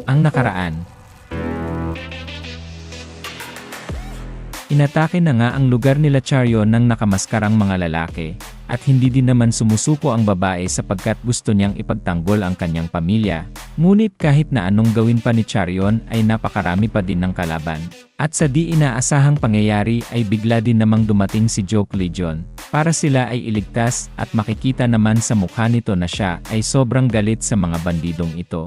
Ang nakaraan. Inatake na nga ang lugar nila Charion ng nakamaskarang mga lalaki, at hindi din naman sumusuko ang babae sapagkat gusto niyang ipagtanggol ang kanyang pamilya. Ngunit kahit na anong gawin pa ni Charion ay napakarami pa din ng kalaban. At sa di inaasahang pangyayari ay bigla din namang dumating si Joke Legion, para sila ay iligtas at makikita naman sa mukha nito na siya ay sobrang galit sa mga bandidong ito.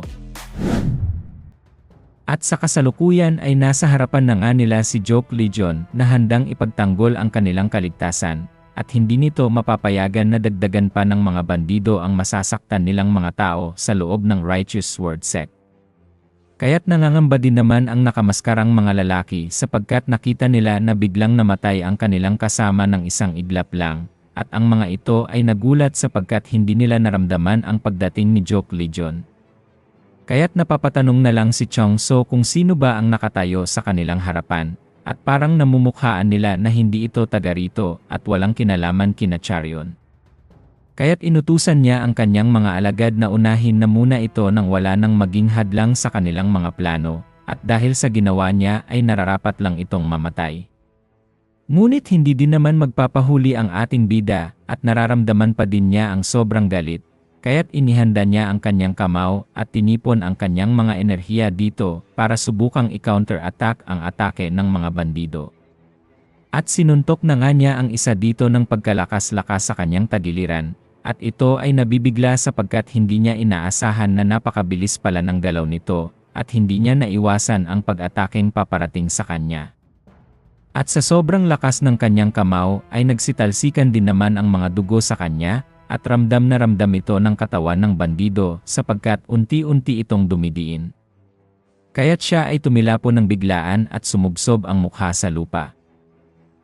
At sa kasalukuyan ay nasa harapan na nga nila si Joke Legion na handang ipagtanggol ang kanilang kaligtasan, at hindi nito mapapayagan na dagdagan pa ng mga bandido ang masasaktan nilang mga tao sa loob ng Righteous Sword Sect. Kaya't nangangamba din naman ang nakamaskarang mga lalaki sapagkat nakita nila na biglang namatay ang kanilang kasama ng isang iglap lang, at ang mga ito ay nagulat sapagkat hindi nila naramdaman ang pagdating ni Joke Legion. Kaya't napapatanong na lang si Chongso kung sino ba ang nakatayo sa kanilang harapan, at parang namumukhaan nila na hindi ito taga rito at walang kinalaman kina Charion. Kaya't inutusan niya ang kanyang mga alagad na unahin na muna ito nang wala nang maging hadlang sa kanilang mga plano, at dahil sa ginawa niya ay nararapat lang itong mamatay. Ngunit hindi din naman magpapahuli ang ating bida at nararamdaman pa din niya ang sobrang galit. Kaya't inihanda niya ang kanyang kamao at tinipon ang kanyang mga enerhiya dito para subukang i-counter-attack ang atake ng mga bandido. At sinuntok na nga niya ang isa dito ng pagkalakas-lakas sa kanyang tagiliran, at ito ay nabibigla sapagkat hindi niya inaasahan na napakabilis pala ng galaw nito, at hindi niya naiwasan ang pag-atakeng paparating sa kanya. At sa sobrang lakas ng kanyang kamao ay nagsitalsikan din naman ang mga dugo sa kanya, at ramdam na ramdam ito ng katawan ng bandido sapagkat unti-unti itong dumidiin. Kaya't siya ay tumilapo ng biglaan at sumubsob ang mukha sa lupa.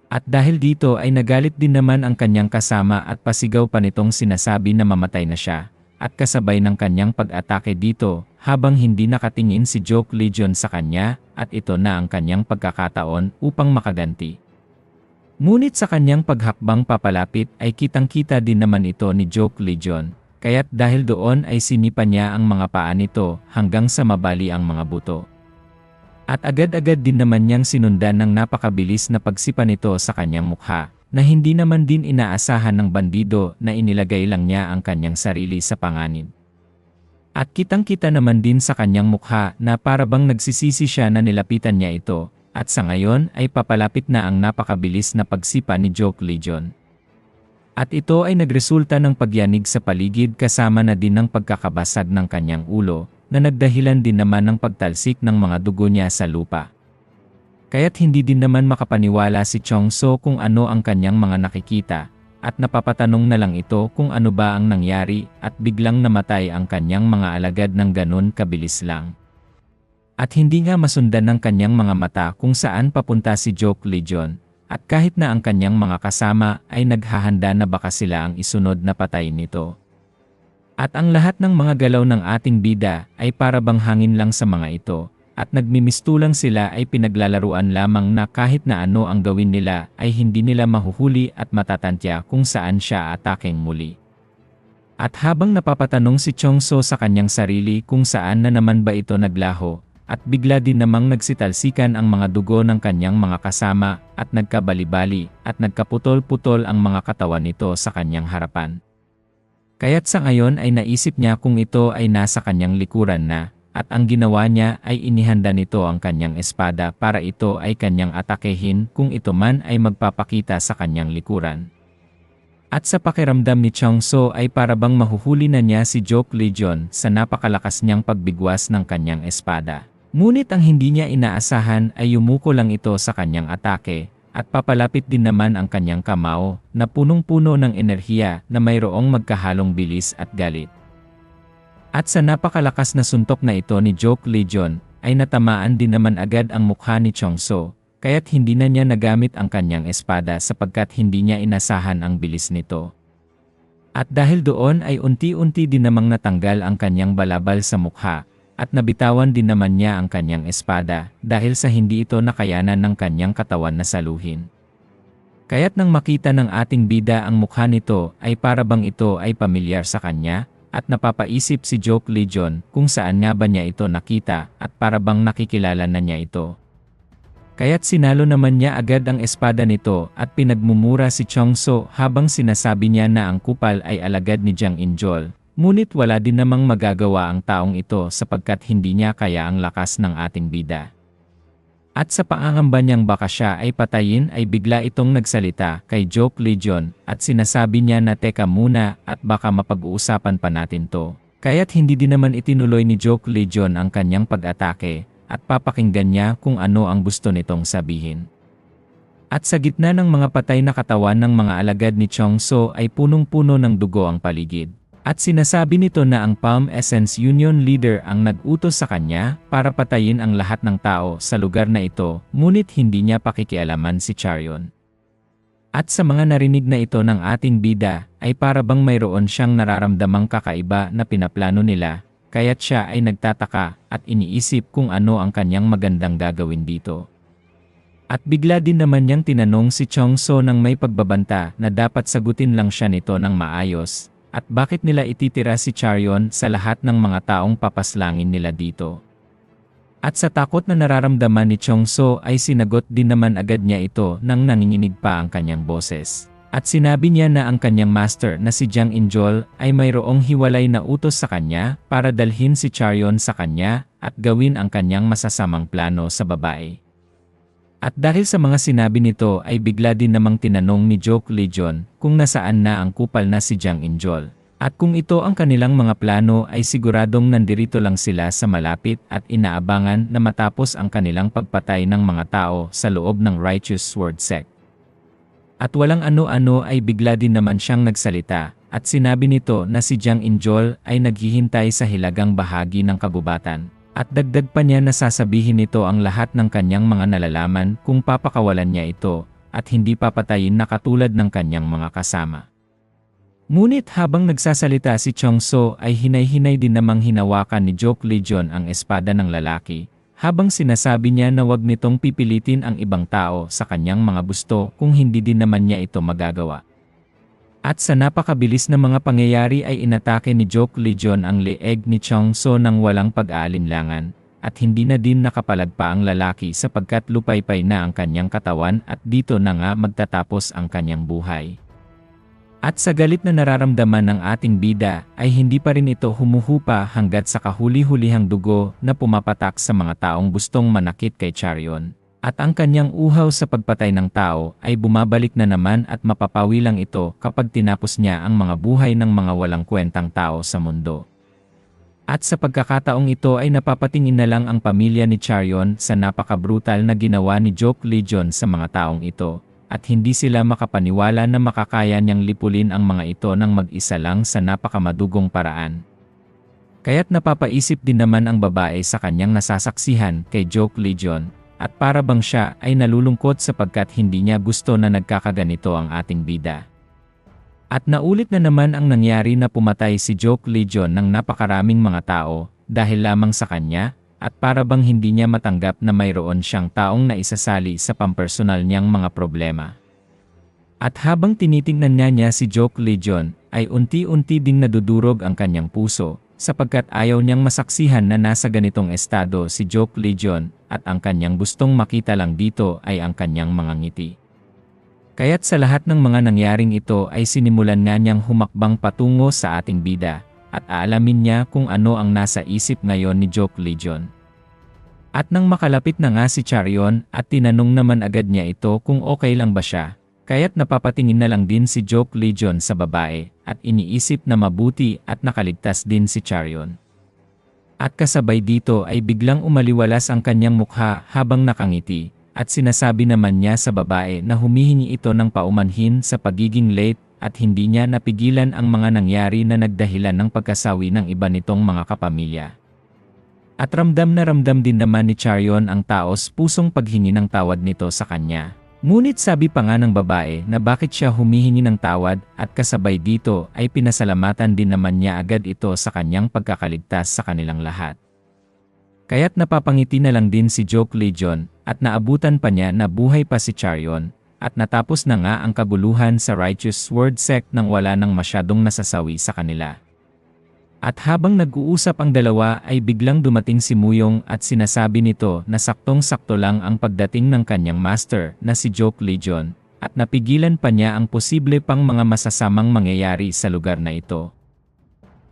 At dahil dito ay nagalit din naman ang kanyang kasama at pasigaw pa nitong sinasabi na mamatay na siya, at kasabay ng kanyang pag-atake dito habang hindi nakatingin si Joke Legion sa kanya, at ito na ang kanyang pagkakataon upang makaganti. Ngunit sa kanyang paghakbang papalapit ay kitang-kita din naman ito ni Joke Legion, kaya't dahil doon ay sinipa niya ang mga paa nito hanggang sa mabali ang mga buto. At agad-agad din naman niyang sinundan ng napakabilis na pagsipa nito sa kanyang mukha, na hindi naman din inaasahan ng bandido na inilagay lang niya ang kanyang sarili sa panganib. At kitang-kita naman din sa kanyang mukha na parabang nagsisisi siya na nilapitan niya ito. At sa ngayon ay papalapit na ang napakabilis na pagsipa ni Joke Legion. At ito ay nagresulta ng pagyanig sa paligid kasama na din ng pagkakabasag ng kanyang ulo, na nagdahilan din naman ng pagtalsik ng mga dugo niya sa lupa. Kaya't hindi din naman makapaniwala si Chongso kung ano ang kanyang mga nakikita, at napapatanong na lang ito kung ano ba ang nangyari at biglang namatay ang kanyang mga alagad ng ganun kabilis lang. At hindi nga masundan ng kanyang mga mata kung saan papunta si Joke Legion, at kahit na ang kanyang mga kasama ay naghahanda na baka sila ang isunod na patay nito. At ang lahat ng mga galaw ng ating bida ay parabang hangin lang sa mga ito, at nagmimistulang sila ay pinaglalaruan lamang na kahit na ano ang gawin nila ay hindi nila mahuhuli at matatantya kung saan siya atakeng muli. At habang napapatanong si Chongso sa kanyang sarili kung saan na naman ba ito naglaho, at bigla din namang nagsitalsikan ang mga dugo ng kanyang mga kasama at nagkabali-bali at nagkaputol-putol ang mga katawan nito sa kanyang harapan. Kaya't sa ngayon ay naisip niya kung ito ay nasa kanyang likuran na, at ang ginawa niya ay inihanda nito ang kanyang espada para ito ay kanyang atakehin kung ito man ay magpapakita sa kanyang likuran. At sa pakiramdam ni Chongso ay parabang mahuhuli na niya si Joke Legion sa napakalakas niyang pagbigwas ng kanyang espada. Ngunit ang hindi niya inaasahan ay yumuko lang ito sa kanyang atake, at papalapit din naman ang kanyang kamao na punong-puno ng enerhiya na mayroong magkahalong bilis at galit. At sa napakalakas na suntok na ito ni Joke Legion, ay natamaan din naman agad ang mukha ni Chongso, kaya't hindi na niya nagamit ang kanyang espada sapagkat hindi niya inasahan ang bilis nito. At dahil doon ay unti-unti din namang natanggal ang kanyang balabal sa mukha, at nabitawan din naman niya ang kanyang espada dahil sa hindi ito nakayanan ng kanyang katawan na saluhin. Kaya't nang makita ng ating bida ang mukha nito ay parabang ito ay pamilyar sa kanya, at napapaisip si Joke Legion kung saan nga ba niya ito nakita at para bang nakikilala na niya ito. Kaya't sinalo naman niya agad ang espada nito at pinagmumura si Chongso habang sinasabi niya na ang kupal ay alagad ni Jiang Injol. Ngunit wala din namang magagawa ang taong ito sapagkat hindi niya kaya ang lakas ng ating bida. At sa pangangamba niyang baka siya ay patayin ay bigla itong nagsalita kay Joke Legion at sinasabi niya na teka muna at baka mapag-uusapan pa natin to. Kaya't hindi din naman itinuloy ni Joke Legion ang kanyang pag-atake at papakinggan niya kung ano ang gusto nitong sabihin. At sa gitna ng mga patay na katawan ng mga alagad ni Chongso ay punong-puno ng dugo ang paligid. At sinasabi nito na ang Palm Essence Union leader ang nag-utos sa kanya para patayin ang lahat ng tao sa lugar na ito, ngunit hindi niya pakikialaman si Charion. At sa mga narinig na ito ng ating bida, ay para bang mayroon siyang nararamdamang kakaiba na pinaplano nila, kaya't siya ay nagtataka at iniisip kung ano ang kanyang magandang gagawin dito. At bigla din naman niyang tinanong si Chongso ng may pagbabanta na dapat sagutin lang siya nito ng maayos. At bakit nila ititira si Charion sa lahat ng mga taong papaslangin nila dito? At sa takot na nararamdaman ni Chongso ay sinagot din naman agad niya ito nang nanginginig pa ang kanyang boses. At sinabi niya na ang kanyang master na si Jiang Injol ay mayroong hiwalay na utos sa kanya para dalhin si Charion sa kanya at gawin ang kanyang masasamang plano sa babae. At dahil sa mga sinabi nito ay bigla din namang tinanong ni Joke Legion kung nasaan na ang kupal na si Jiang Injol. At kung ito ang kanilang mga plano ay siguradong nandirito lang sila sa malapit at inaabangan na matapos ang kanilang pagpatay ng mga tao sa loob ng Righteous Sword Sect. At walang ano-ano ay bigla din naman siyang nagsalita at sinabi nito na si Jiang Injol ay naghihintay sa hilagang bahagi ng kagubatan. At dagdag pa niya na sasabihin nito ang lahat ng kanyang mga nalalaman kung papakawalan niya ito at hindi papatayin na katulad ng kanyang mga kasama. Ngunit habang nagsasalita si Chongso ay hinay-hinay din namang hinawakan ni Joke Legion ang espada ng lalaki, habang sinasabi niya na wag nitong pipilitin ang ibang tao sa kanyang mga gusto kung hindi din naman niya ito magagawa. At sa napakabilis na mga pangyayari ay inatake ni Joke Legion ang leeg ni Chongso nang walang pag-aalinlangan, at hindi na din nakapalagpa ang lalaki sapagkat lupaypay na ang kanyang katawan at dito na nga magtatapos ang kanyang buhay. At sa galit na nararamdaman ng ating bida ay hindi pa rin ito humuhupa hanggat sa kahuli-hulihang dugo na pumapatak sa mga taong gustong manakit kay Charion. At ang kanyang uhaw sa pagpatay ng tao ay bumabalik na naman at mapapawi lang ito kapag tinapos niya ang mga buhay ng mga walang kwentang tao sa mundo. At sa pagkakataong ito ay napapatingin na lang ang pamilya ni Charion sa napakabrutal na ginawa ni Joke Legion sa mga taong ito, at hindi sila makapaniwala na makakaya niyang lipulin ang mga ito ng mag-isa lang sa napakamadugong paraan. Kaya't napapaisip din naman ang babae sa kanyang nasasaksihan kay Joke Legion. At para bang siya ay nalulungkot sapagkat hindi niya gusto na nagkakaganito ang ating bida. At naulit na naman ang nangyari na pumatay si Joke Legion ng napakaraming mga tao dahil lamang sa kanya, at para bang hindi niya matanggap na mayroon siyang taong naisasali sa pampersonal niyang mga problema. At habang tinitingnan niya si Joke Legion, ay unti-unti ding nadudurog ang kanyang puso, sapagkat ayaw niyang masaksihan na nasa ganitong estado si Joke Legion at ang kanyang gustong makita lang dito ay ang kanyang mga ngiti. Kaya't sa lahat ng mga nangyaring ito ay sinimulan nga niyang humakbang patungo sa ating bida at aalamin niya kung ano ang nasa isip ngayon ni Joke Legion. At nang makalapit na nga si Charion at tinanong naman agad niya ito kung okay lang ba siya, kaya't napapatingin na lang din si Joke Legion sa babae at iniisip na mabuti at nakaligtas din si Charion. At kasabay dito ay biglang umaliwalas ang kanyang mukha habang nakangiti at sinasabi naman niya sa babae na humihingi ito ng paumanhin sa pagiging late at hindi niya napigilan ang mga nangyari na nagdahilan ng pagkasawi ng iba nitong mga kapamilya. At ramdam na ramdam din naman ni Charion ang taos pusong paghingi ng tawad nito sa kanya. Ngunit sabi pa nga ng babae na bakit siya humihingi ng tawad at kasabay dito ay pinasalamatan din naman niya agad ito sa kanyang pagkakaligtas sa kanilang lahat. Kaya't napapangiti na lang din si Joke Legion at naabutan pa niya na buhay pa si Charion at natapos na nga ang kaguluhan sa Righteous Sword Sect nang wala nang masyadong nasasawi sa kanila. At habang nag-uusap ang dalawa ay biglang dumating si Muyong at sinasabi nito na saktong-sakto lang ang pagdating ng kanyang master na si Joke Legion at napigilan pa niya ang posible pang mga masasamang mangyayari sa lugar na ito.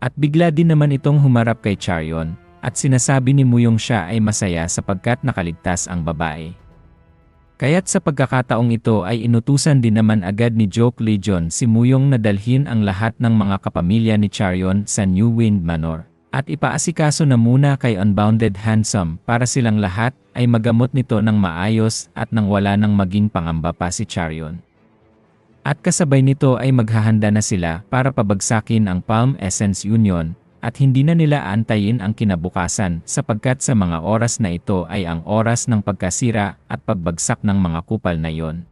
At bigla din naman itong humarap kay Charion at sinasabi ni Muyong siya ay masaya sapagkat nakaligtas ang babae. Kaya't sa pagkakataong ito ay inutusan din naman agad ni Joke Legion si Muyong na dalhin ang lahat ng mga kapamilya ni Charion sa New Wind Manor at ipaasikaso na muna kay Unbounded Handsome para silang lahat ay magamot nito ng maayos at nang wala nang maging pangamba pa si Charion. At kasabay nito ay maghahanda na sila para pabagsakin ang Palm Essence Union at hindi na nila antayin ang kinabukasan sapagkat sa mga oras na ito ay ang oras ng pagkasira at pagbagsak ng mga kupal na iyon.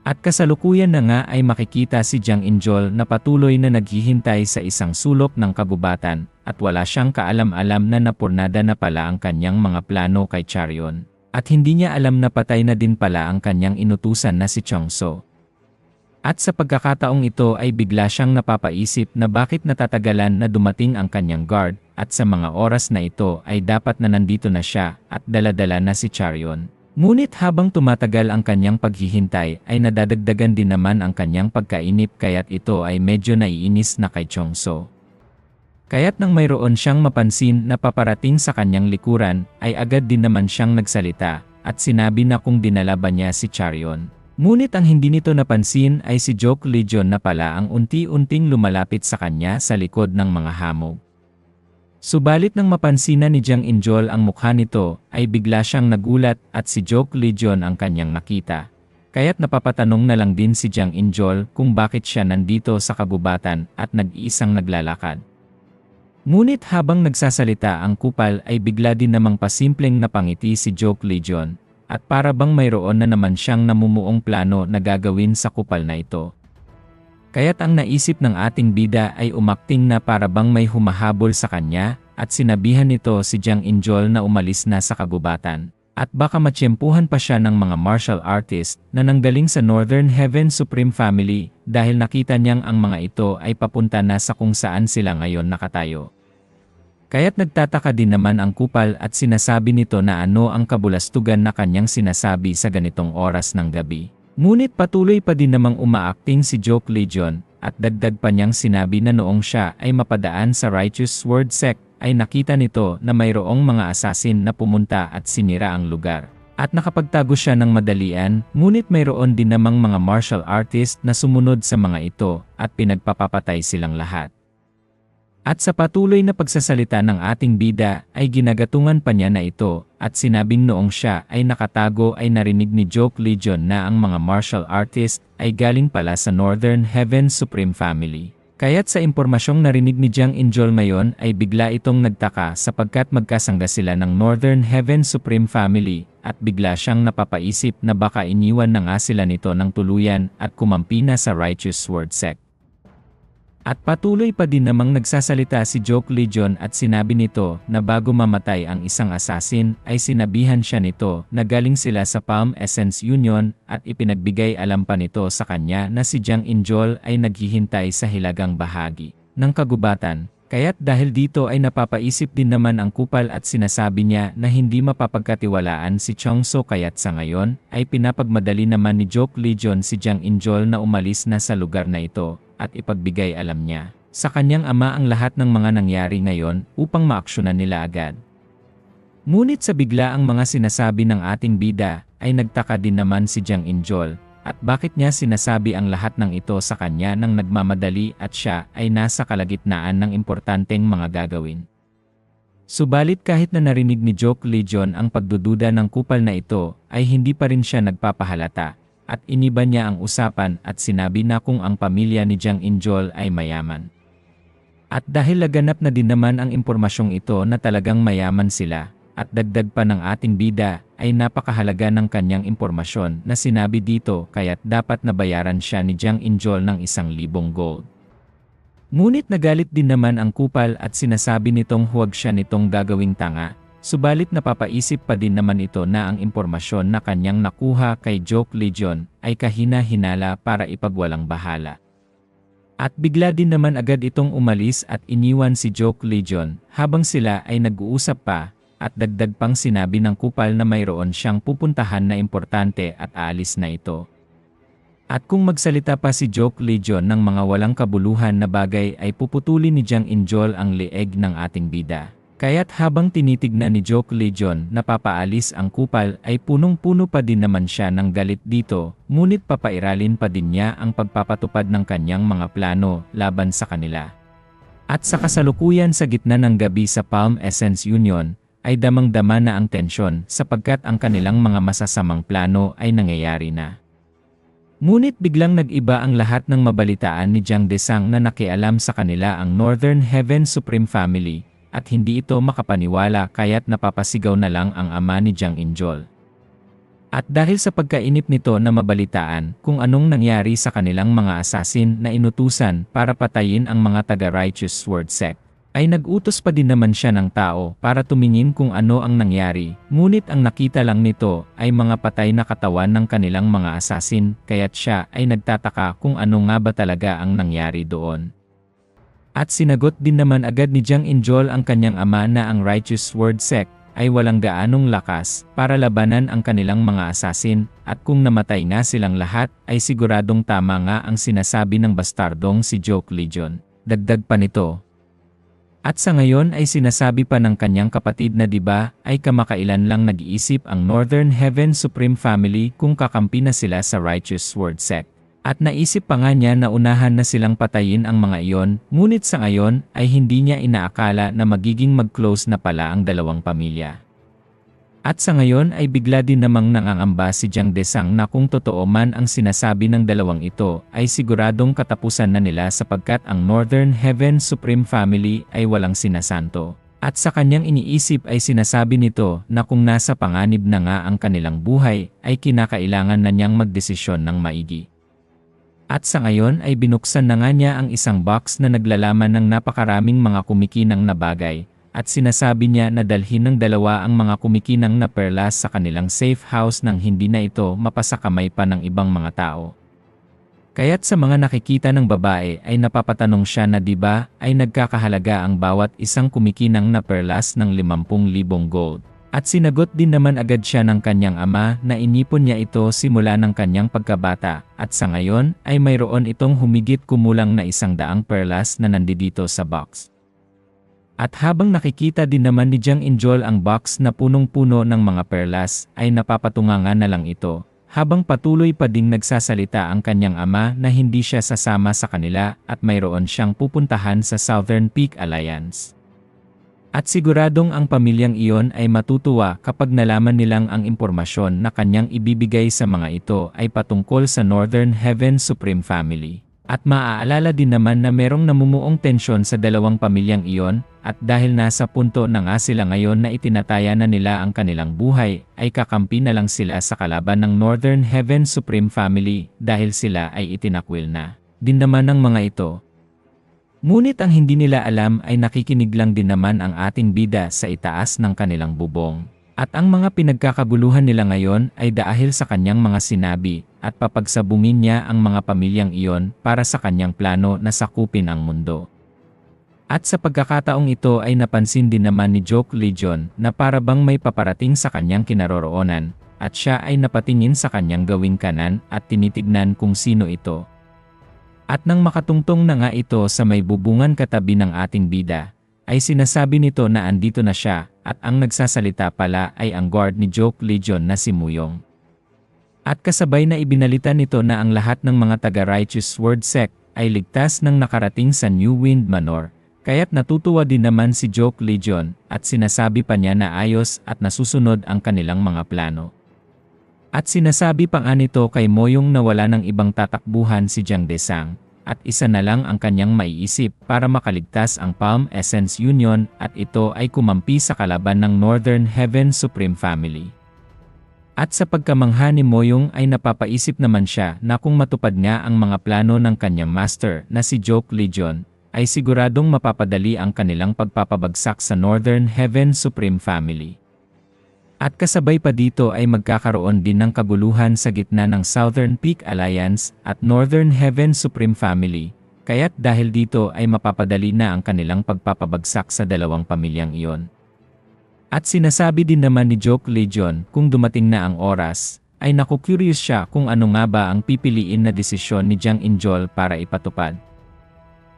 At kasalukuyan na nga ay makikita si Jiang Injol na patuloy na naghihintay sa isang sulok ng kagubatan at wala siyang kaalam-alam na napurnada na pala ang kanyang mga plano kay Charion at hindi niya alam na patay na din pala ang kanyang inutusan na si Chongso. At sa pagkakataong ito ay bigla siyang napapaisip na bakit natatagalan na dumating ang kanyang guard at sa mga oras na ito ay dapat na nandito na siya at daladala na si Charion. Ngunit habang tumatagal ang kanyang paghihintay ay nadadagdagan din naman ang kanyang pagkainip kaya't ito ay medyo naiinis na kay Chongso. Kaya't nang mayroon siyang mapansin na paparating sa kanyang likuran ay agad din naman siyang nagsalita at sinabi na kung dinala ba niya si Charion. Ngunit ang hindi nito napansin ay si Joke Legion na pala ang unti-unting lumalapit sa kanya sa likod ng mga hamog. Subalit nang mapansinan ni Jiang Injol ang mukha nito ay bigla siyang nagulat at si Joke Legion ang kanyang nakita. Kaya't napapatanong na lang din si Jiang Injol kung bakit siya nandito sa kagubatan at nag-iisang naglalakad. Ngunit habang nagsasalita ang kupal ay bigla din namang pasimpleng napangiti si Joke Legion. At para bang mayroon na naman siyang namumuong plano na gagawin sa kupal na ito. Kaya't ang naisip ng ating bida ay umakting na para bang may humahabol sa kanya at sinabihan nito si Jiang Injol na umalis na sa kagubatan. At baka matsyempuhan pa siya ng mga martial artist na nanggaling sa Northern Heaven Supreme Family dahil nakita niyang ang mga ito ay papunta na sa kung saan sila ngayon nakatayo. Kaya't nagtataka din naman ang kupal at sinasabi nito na ano ang kabulastugan na kanyang sinasabi sa ganitong oras ng gabi. Ngunit patuloy pa din namang umaakting si Joke Legion at dagdag pa niyang sinabi na noong siya ay mapadaan sa Righteous Sword Sect ay nakita nito na mayroong mga assassin na pumunta at sinira ang lugar. At nakapagtago siya ng madalian, ngunit mayroon din namang mga martial artist na sumunod sa mga ito at pinagpapapatay silang lahat. At sa patuloy na pagsasalita ng ating bida ay ginagatungan pa niya na ito at sinabing noong siya ay nakatago ay narinig ni Joke Legion na ang mga martial artist ay galing pala sa Northern Heaven Supreme Family. Kaya't sa impormasyong narinig ni Jiang Injol ngayon ay bigla itong nagtaka sapagkat magkasangga sila ng Northern Heaven Supreme Family at bigla siyang napapaisip na baka iniwan na nga sila nito ng tuluyan at kumampi na sa Righteous Sword Sect. At patuloy pa din namang nagsasalita si Joke Legion at sinabi nito na bago mamatay ang isang assassin ay sinabihan siya nito na galing sila sa Palm Essence Union at ipinagbigay alam pa nito sa kanya na si Jiang Injol ay naghihintay sa hilagang bahagi ng kagubatan. Kaya't dahil dito ay napapaisip din naman ang kupal at sinasabi niya na hindi mapapagkatiwalaan si Chongso kaya't sa ngayon ay pinapagmadali naman ni Joke Legion si Jiang Injol na umalis na sa lugar na ito at ipagbigay alam niya sa kanyang ama ang lahat ng mga nangyari ngayon upang maaksyonan nila agad. Ngunit sa bigla ang mga sinasabi ng ating bida ay nagtaka din naman si Jiang Injol. At bakit niya sinasabi ang lahat ng ito sa kanya nang nagmamadali at siya ay nasa kalagitnaan ng importanteng mga gagawin. Subalit kahit na narinig ni Joke Legion ang pagdududa ng kupal na ito, ay hindi pa rin siya nagpapahalata, at iniba niya ang usapan at sinabi na kung ang pamilya ni Jiang Injol ay mayaman. At dahil laganap na din naman ang impormasyong ito na talagang mayaman sila, at dagdag pa ng ating bida, ay napakahalaga ng kanyang impormasyon na sinabi dito kaya't dapat nabayaran siya ni Jiang Injol ng 1,000 gold. Ngunit nagalit din naman ang kupal at sinasabi nitong huwag siya nitong gagawing tanga, subalit napapaisip pa din naman ito na ang impormasyon na kanyang nakuha kay Joke Legion ay kahina-hinala para ipagwalang bahala. At bigla din naman agad itong umalis at iniwan si Joke Legion habang sila ay nag-uusap pa, at dagdag pang sinabi ng kupal na mayroon siyang pupuntahan na importante at aalis na ito. At kung magsalita pa si Joke Legion ng mga walang kabuluhan na bagay ay puputulin ni Jang Injol ang leeg ng ating bida. Kaya't habang tinitignan ni Joke Legion na papaalis ang kupal ay punong-puno pa din naman siya ng galit dito, ngunit papairalin pa din niya ang pagpapatupad ng kanyang mga plano laban sa kanila. At sa kasalukuyan sa gitna ng gabi sa Palm Essence Union, ay damang-dama na ang tensyon sapagkat ang kanilang mga masasamang plano ay nangyayari na. Ngunit biglang nag-iba ang lahat ng mabalitaan ni Jiang Desang na nakialam sa kanila ang Northern Heaven Supreme Family, at hindi ito makapaniwala kaya't napapasigaw na lang ang ama ni Jang Injol. At dahil sa pagkainip nito na mabalitaan kung anong nangyari sa kanilang mga assassin na inutusan para patayin ang mga taga-Righteous Sword Sect, ay nag-utos pa din naman siya ng tao para tumingin kung ano ang nangyari, ngunit ang nakita lang nito ay mga patay na katawan ng kanilang mga assassin, kaya't siya ay nagtataka kung ano nga ba talaga ang nangyari doon. At sinagot din naman agad ni Jang Injol ang kanyang ama na ang Righteous Sword Sect ay walang gaanong lakas para labanan ang kanilang mga assassin, at kung namatay nga silang lahat ay siguradong tama nga ang sinasabi ng bastardong si Joke Legion. Dagdag pa nito. At sa ngayon ay sinasabi pa ng kanyang kapatid na diba ay kamakailan lang nag-iisip ang Northern Heaven Supreme Family kung kakampi na sila sa Righteous Sword Sect. At naisip pa nga niya na unahan na silang patayin ang mga iyon, ngunit sa ngayon ay hindi niya inaakala na magiging mag-close na pala ang dalawang pamilya. At sa ngayon ay bigla din namang nangangamba si Jiang Desang na kung totoo man ang sinasabi ng dalawang ito ay siguradong katapusan na nila sapagkat ang Northern Heaven Supreme Family ay walang sinasanto. At sa kanyang iniisip ay sinasabi nito na kung nasa panganib na nga ang kanilang buhay ay kinakailangan na niyang magdesisyon ng maigi. At sa ngayon ay binuksan na nga niya ang isang box na naglalaman ng napakaraming mga kumikinang na bagay, at sinasabi niya na dalhin ng dalawa ang mga kumikinang na perlas sa kanilang safe house nang hindi na ito mapasakamay pa ng ibang mga tao. Kaya't sa mga nakikita ng babae ay napapatanong siya na diba ay nagkakahalaga ang bawat isang kumikinang na perlas ng 50,000 gold. At sinagot din naman agad siya ng kanyang ama na inipon niya ito simula ng kanyang pagkabata, at sa ngayon ay mayroon itong humigit kumulang na 100 perlas na nandito sa box. At habang nakikita din naman ni Jiang Injol ang box na punong-puno ng mga perlas, ay napapatungangan na lang ito, habang patuloy pa ding nagsasalita ang kanyang ama na hindi siya sasama sa kanila at mayroon siyang pupuntahan sa Southern Peak Alliance. At siguradong ang pamilyang iyon ay matutuwa kapag nalaman nilang ang impormasyon na kanyang ibibigay sa mga ito ay patungkol sa Northern Heaven Supreme Family. At maaalala din naman na merong namumuong tensyon sa dalawang pamilyang iyon, at dahil nasa punto na nga sila ngayon na itinataya na nila ang kanilang buhay, ay kakampi na lang sila sa kalaban ng Northern Heaven Supreme Family dahil sila ay itinakwil na din naman ng mga ito. Ngunit ang hindi nila alam ay nakikinig lang din naman ang ating bida sa itaas ng kanilang bubong. At ang mga pinagkakaguluhan nila ngayon ay dahil sa kanyang mga sinabi, at papagsabungin niya ang mga pamilyang iyon para sa kanyang plano na sakupin ang mundo. At sa pagkakataong ito ay napansin din naman ni Joke Legion na para bang may paparating sa kanyang kinaroroonan, at siya ay napatingin sa kanyang gawing kanan at tinitignan kung sino ito. At nang makatungtong na nga ito sa may bubungan katabi ng ating bida, ay sinasabi nito na andito na siya, at ang nagsasalita pala ay ang guard ni Joke Legion na si Muyong. At kasabay na ibinalita nito na ang lahat ng mga taga-Righteous Sword Sect ay ligtas nang nakarating sa New Wind Manor, kaya't natutuwa din naman si Joke Legion at sinasabi pa niya na ayos at nasusunod ang kanilang mga plano. At sinasabi pa nga nito kay Moyong na wala ng ibang tatakbuhan si Jiang Desang, at isa na lang ang kanyang maiisip para makaligtas ang Palm Essence Union, at ito ay kumampi sa kalaban ng Northern Heaven Supreme Family. At sa pagkamangha ni Moyong ay napapaisip naman siya na kung matupad nga ang mga plano ng kanyang master na si Joke Legion, ay siguradong mapapadali ang kanilang pagpapabagsak sa Northern Heaven Supreme Family. At kasabay pa dito ay magkakaroon din ng kaguluhan sa gitna ng Southern Peak Alliance at Northern Heaven Supreme Family, Kaya't dahil dito ay mapapadali na ang kanilang pagpapabagsak sa dalawang pamilyang iyon. At sinasabi din naman ni Joke Legion kung dumating na ang oras, ay naku-curious siya kung ano nga ba ang pipiliin na desisyon ni Jiang Injol para ipatupad.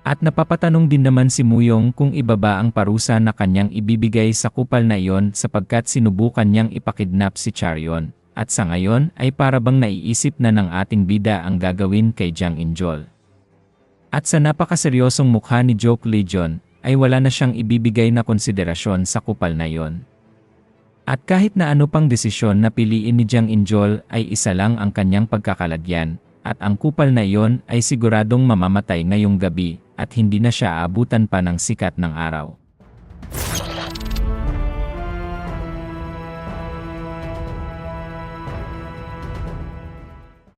At napapatanong din naman si Muyong kung ibaba ang parusa na kanyang ibibigay sa kupal na iyon sapagkat sinubukan niyang ipakidnap si Charion, at sa ngayon ay parabang naiisip na ng ating bida ang gagawin kay Jiang Injol. At sa napakaseryosong mukha ni Joke Legion, ay wala na siyang ibibigay na konsiderasyon sa kupal na iyon. At kahit na ano pang desisyon na piliin ni Jiang Injol ay isa lang ang kanyang pagkakalagyan, at ang kupal na iyon ay siguradong mamamatay ngayong gabi at hindi na siya aabutan pa ng sikat ng araw.